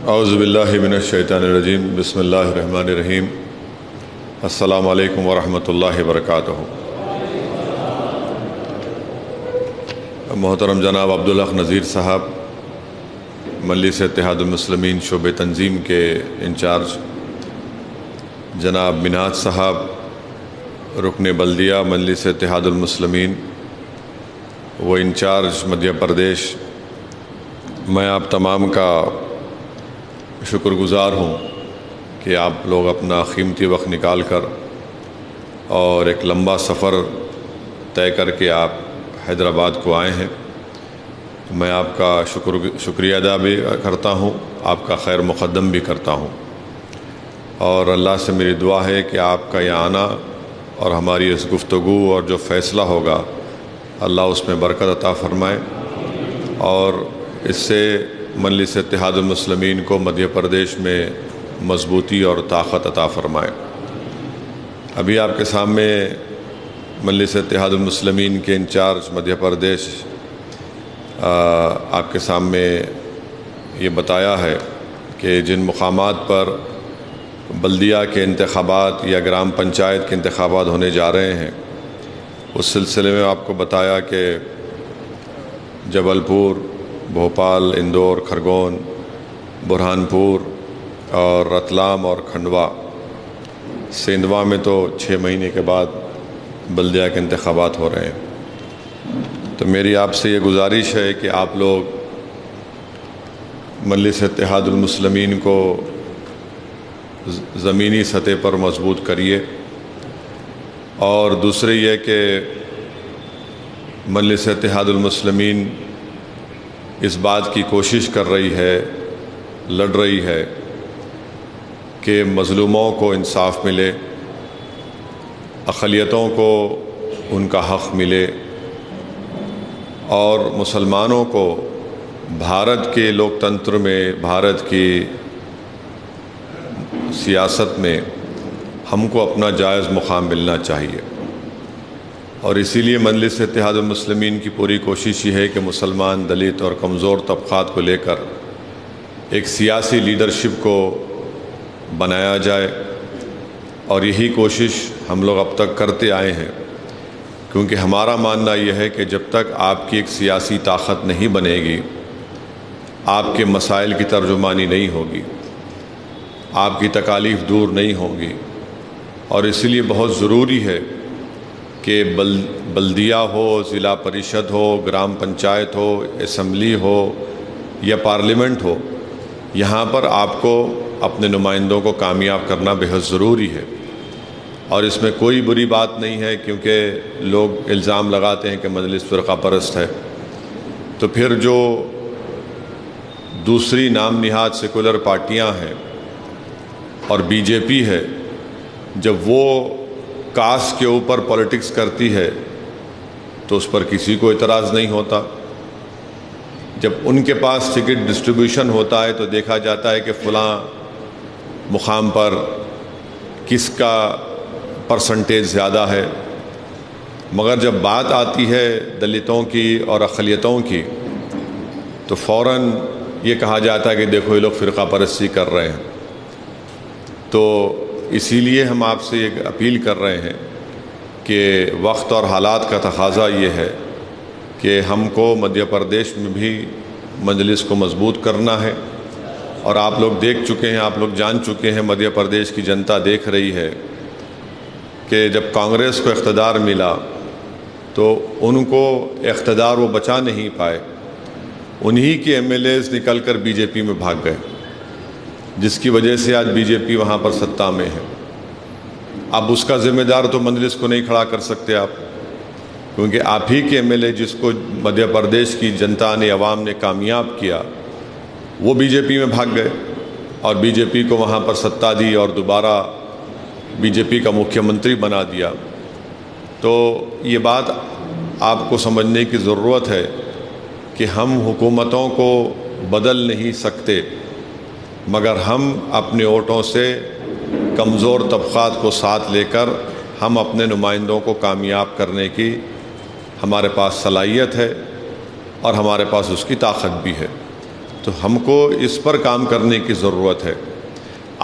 اعوذ باللہ من الشیطان الرجیم بسم اللہ الرحمن الرحیم السلام علیکم ورحمۃ اللہ وبرکاتہ۔ محترم جناب عبدالحق نذیر صاحب، مجلس اتحاد المسلمین شعبہ تنظیم کے انچارج، جناب منہاج صاحب رکن بلدیہ مجلس اتحاد المسلمین و انچارج مدھیہ پردیش، میں آپ تمام کا شکر گزار ہوں کہ آپ لوگ اپنا قیمتی وقت نکال کر اور ایک لمبا سفر طے کر کے آپ حیدرآباد کو آئے ہیں۔ میں آپ کا شکریہ ادا بھی کرتا ہوں، آپ کا خیر مقدم بھی کرتا ہوں، اور اللہ سے میری دعا ہے کہ آپ کا یہاں آنا اور ہماری اس گفتگو اور جو فیصلہ ہوگا اللہ اس میں برکت عطا فرمائے اور اس سے مجلس اتحاد المسلمین کو مدھیہ پردیش میں مضبوطی اور طاقت عطا فرمائے۔ ابھی آپ کے سامنے مجلس اتحاد المسلمین کے انچارج مدھیہ پردیش آپ کے سامنے یہ بتایا ہے کہ جن مقامات پر بلدیہ کے انتخابات یا گرام پنچایت کے انتخابات ہونے جا رہے ہیں، اس سلسلے میں آپ کو بتایا کہ جبل پور، بھوپال، اندور، کھرگون، برہان پور اور رتلام اور کھنڈوا، سیندوا میں تو 6 مہینے کے بعد بلدیہ کے انتخابات ہو رہے ہیں۔ تو میری آپ سے یہ گزارش ہے کہ آپ لوگ مجلس اتحاد المسلمین کو زمینی سطح پر مضبوط کریے، اور دوسرے یہ کہ مجلس اتحاد المسلمین اس بات کی کوشش کر رہی ہے، لڑ رہی ہے کہ مظلوموں کو انصاف ملے، اقلیتوں کو ان کا حق ملے، اور مسلمانوں کو بھارت کے لوک تنتر میں، بھارت کی سیاست میں ہم کو اپنا جائز مقام ملنا چاہیے۔ اور اسی لیے مجلس اتحاد المسلمین کی پوری کوشش یہ ہے کہ مسلمان، دلت اور کمزور طبقات کو لے کر ایک سیاسی لیڈرشپ کو بنایا جائے، اور یہی کوشش ہم لوگ اب تک کرتے آئے ہیں، کیونکہ ہمارا ماننا یہ ہے کہ جب تک آپ کی ایک سیاسی طاقت نہیں بنے گی، آپ کے مسائل کی ترجمانی نہیں ہوگی، آپ کی تکالیف دور نہیں ہوگی، اور اسی لیے بہت ضروری ہے کہ بلدیہ ہو، ضلع پریشد ہو، گرام پنچایت ہو، اسمبلی ہو یا پارلیمنٹ ہو، یہاں پر آپ کو اپنے نمائندوں کو کامیاب کرنا بہت ضروری ہے۔ اور اس میں کوئی بری بات نہیں ہے، کیونکہ لوگ الزام لگاتے ہیں کہ مجلس فرقہ پرست ہے، تو پھر جو دوسری نام نہاد سیکولر پارٹیاں ہیں اور بی جے پی ہے، جب وہ کاسٹ کے اوپر پولیٹکس کرتی ہے تو اس پر کسی کو اعتراض نہیں ہوتا۔ جب ان کے پاس ٹکٹ ڈسٹریبیوشن ہوتا ہے تو دیکھا جاتا ہے کہ فلاں مقام پر کس کا پرسنٹیج زیادہ ہے، مگر جب بات آتی ہے دلتوں کی اور اقلیتوں کی تو فوراً یہ کہا جاتا ہے کہ دیکھو یہ لوگ فرقہ پرستی کر رہے ہیں۔ تو اسی لیے ہم آپ سے ایک اپیل کر رہے ہیں کہ وقت اور حالات کا تقاضا یہ ہے کہ ہم کو مدھیہ پردیش میں بھی مجلس کو مضبوط کرنا ہے، اور آپ لوگ دیکھ چکے ہیں، آپ لوگ جان چکے ہیں، مدھیہ پردیش کی جنتا دیکھ رہی ہے کہ جب کانگریس کو اقتدار ملا تو ان کو اقتدار وہ بچا نہیں پائے، انہی کے ایم ایل ایز نکل کر بی جے پی میں بھاگ گئے، جس کی وجہ سے آج بی جے پی وہاں پر سطح میں ہے۔ اب اس کا ذمہ دار تو مجلس کو نہیں کھڑا کر سکتے آپ، کیونکہ آپ ہی کے ایم ایل اے جس کو مدھیہ پردیش کی جنتا نے، عوام نے کامیاب کیا، وہ بی جے پی میں بھاگ گئے اور بی جے پی کو وہاں پر سطح دی اور دوبارہ بی جے پی کا مکھیہ منتری بنا دیا۔ تو یہ بات آپ کو سمجھنے کی ضرورت ہے کہ ہم حکومتوں کو بدل نہیں سکتے، مگر ہم اپنے ووٹوں سے کمزور طبقات کو ساتھ لے کر ہم اپنے نمائندوں کو کامیاب کرنے کی ہمارے پاس صلاحیت ہے اور ہمارے پاس اس کی طاقت بھی ہے۔ تو ہم کو اس پر کام کرنے کی ضرورت ہے۔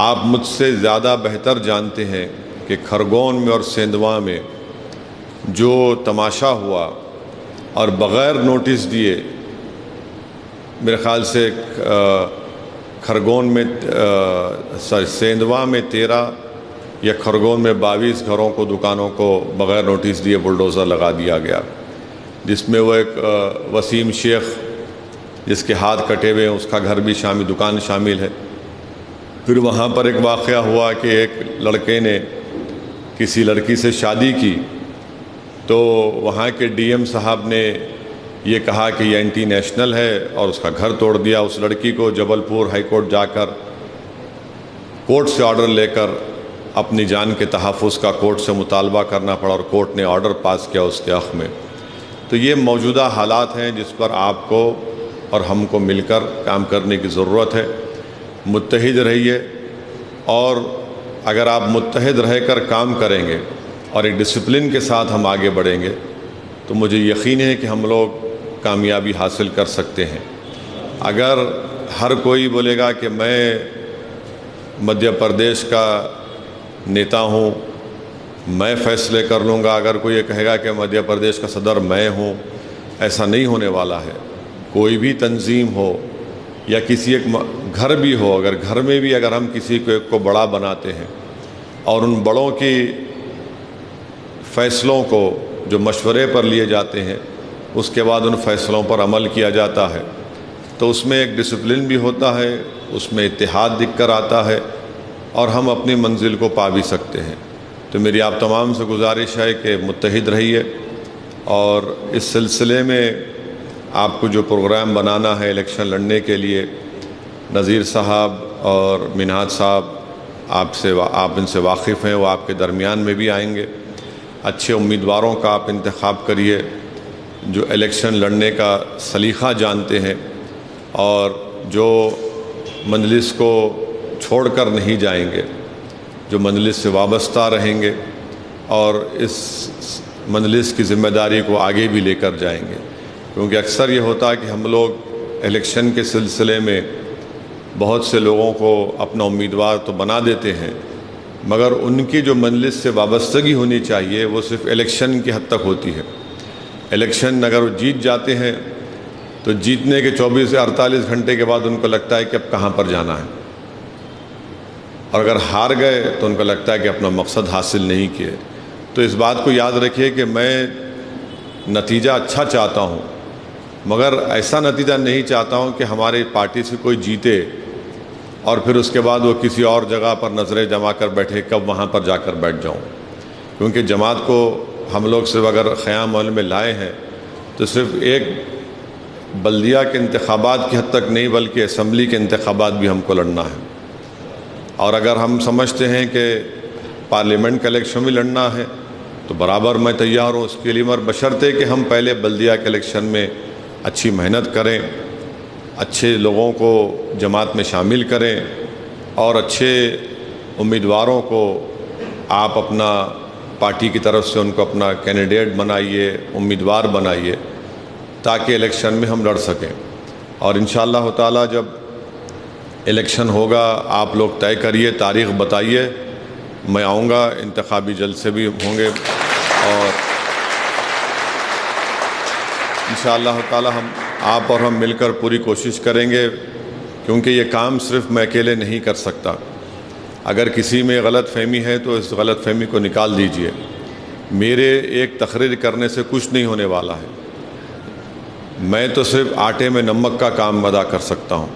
آپ مجھ سے زیادہ بہتر جانتے ہیں کہ کھرگون میں اور سیندواں میں جو تماشا ہوا اور بغیر نوٹس دیے، میرے خیال سے کھرگون میں سیندواں میں 13 یا کھرگون میں 22 گھروں کو، دکانوں کو بغیر نوٹس دیے بلڈوزر لگا دیا گیا، جس میں وہ ایک وسیم شیخ جس کے ہاتھ کٹے ہوئے ہیں، اس کا گھر بھی شامل، دکان شامل ہے۔ پھر وہاں پر ایک واقعہ ہوا کہ ایک لڑکے نے کسی لڑکی سے شادی کی، تو وہاں کے ڈی ایم صاحب نے یہ کہا کہ یہ اینٹی نیشنل ہے اور اس کا گھر توڑ دیا۔ اس لڑکی کو جبل پور ہائی کورٹ جا کر کورٹ سے آرڈر لے کر اپنی جان کے تحفظ کا کورٹ سے مطالبہ کرنا پڑا، اور کورٹ نے آرڈر پاس کیا اس کے حق میں۔ تو یہ موجودہ حالات ہیں جس پر آپ کو اور ہم کو مل کر کام کرنے کی ضرورت ہے۔ متحد رہیے، اور اگر آپ متحد رہ کر کام کریں گے اور ایک ڈسپلن کے ساتھ ہم آگے بڑھیں گے تو مجھے یقین ہے کہ ہم لوگ کامیابی حاصل کر سکتے ہیں۔ اگر ہر کوئی بولے گا کہ میں مدھیہ پردیش کا نیتا ہوں، میں فیصلے کر لوں گا، اگر کوئی یہ کہے گا کہ مدھیہ پردیش کا صدر میں ہوں، ایسا نہیں ہونے والا ہے۔ کوئی بھی تنظیم ہو یا کسی ایک گھر بھی ہو، اگر گھر میں بھی اگر ہم کسی کو ایک کو بڑا بناتے ہیں اور ان بڑوں کی فیصلوں کو جو مشورے پر لیے جاتے ہیں اس کے بعد ان فیصلوں پر عمل کیا جاتا ہے، تو اس میں ایک ڈسپلن بھی ہوتا ہے، اس میں اتحاد دکھ کر آتا ہے، اور ہم اپنی منزل کو پا بھی سکتے ہیں۔ تو میری آپ تمام سے گزارش ہے کہ متحد رہیے، اور اس سلسلے میں آپ کو جو پروگرام بنانا ہے الیکشن لڑنے کے لیے، نذیر صاحب اور منہاج صاحب آپ ان سے واقف ہیں، وہ آپ کے درمیان میں بھی آئیں گے۔ اچھے امیدواروں کا آپ انتخاب کریے جو الیکشن لڑنے کا سلیقہ جانتے ہیں اور جو مجلس کو چھوڑ کر نہیں جائیں گے، جو مجلس سے وابستہ رہیں گے اور اس مجلس کی ذمہ داری کو آگے بھی لے کر جائیں گے۔ کیونکہ اکثر یہ ہوتا ہے کہ ہم لوگ الیکشن کے سلسلے میں بہت سے لوگوں کو اپنا امیدوار تو بنا دیتے ہیں، مگر ان کی جو مجلس سے وابستگی ہونی چاہیے وہ صرف الیکشن کی حد تک ہوتی ہے۔ الیکشن اگر وہ جیت جاتے ہیں تو جیتنے کے 24 سے 48 گھنٹے کے بعد ان کو لگتا ہے کہ اب کہاں پر جانا ہے، اور اگر ہار گئے تو ان کو لگتا ہے کہ اپنا مقصد حاصل نہیں کیے۔ تو اس بات کو یاد رکھیے کہ میں نتیجہ اچھا چاہتا ہوں، مگر ایسا نتیجہ نہیں چاہتا ہوں کہ ہماری پارٹی سے کوئی جیتے اور پھر اس کے بعد وہ کسی اور جگہ پر نظریں جما کر بیٹھے، کب وہاں پر جا کر بیٹھ جاؤں۔ کیونکہ جماعت کو ہم لوگ صرف اگر قیام عمل میں لائے ہیں تو صرف ایک بلدیہ کے انتخابات کی حد تک نہیں بلکہ اسمبلی کے انتخابات بھی ہم کو لڑنا ہے، اور اگر ہم سمجھتے ہیں کہ پارلیمنٹ کا الیکشن بھی لڑنا ہے تو برابر میں تیار ہوں اس کے لیے، مگر بشرطے کہ ہم پہلے بلدیہ کے الیکشن میں اچھی محنت کریں، اچھے لوگوں کو جماعت میں شامل کریں، اور اچھے امیدواروں کو آپ اپنا پارٹی کی طرف سے ان کو اپنا کینڈیڈیٹ بنائیے، امیدوار بنائیے، تاکہ الیکشن میں ہم لڑ سکیں۔ اور انشاءاللہ تعالی جب الیکشن ہوگا آپ لوگ طے کریے، تاریخ بتائیے، میں آؤں گا، انتخابی جلسے بھی ہوں گے، اور انشاءاللہ تعالی آپ اور ہم مل کر پوری کوشش کریں گے، کیونکہ یہ کام صرف میں اکیلے نہیں کر سکتا۔ اگر کسی میں غلط فہمی ہے تو اس غلط فہمی کو نکال دیجئے۔ میرے ایک تقریر کرنے سے کچھ نہیں ہونے والا ہے، میں تو صرف آٹے میں نمک کا کام ادا کر سکتا ہوں،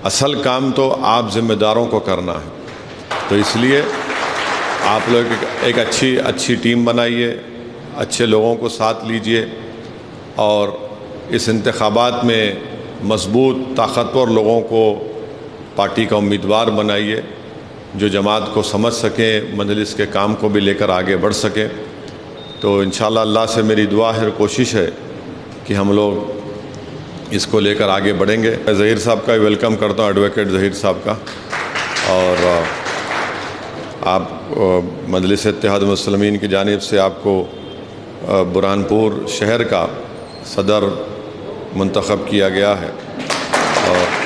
اصل کام تو آپ ذمہ داروں کو کرنا ہے۔ تو اس لیے آپ لوگ ایک اچھی ٹیم بنائیے، اچھے لوگوں کو ساتھ لیجئے، اور اس انتخابات میں مضبوط طاقتور لوگوں کو پارٹی کا امیدوار بنائیے جو جماعت کو سمجھ سکیں، مجلس کے کام کو بھی لے کر آگے بڑھ سکیں۔ تو انشاءاللہ اللہ سے میری دعا ہے اور کوشش ہے کہ ہم لوگ اس کو لے کر آگے بڑھیں گے۔ میں ظہیر صاحب کا ویلکم کرتا ہوں، ایڈوکیٹ ظہیر صاحب کا، اور آپ مجلس اتحاد المسلمین کی جانب سے آپ کو برہانپور شہر کا صدر منتخب کیا گیا ہے، اور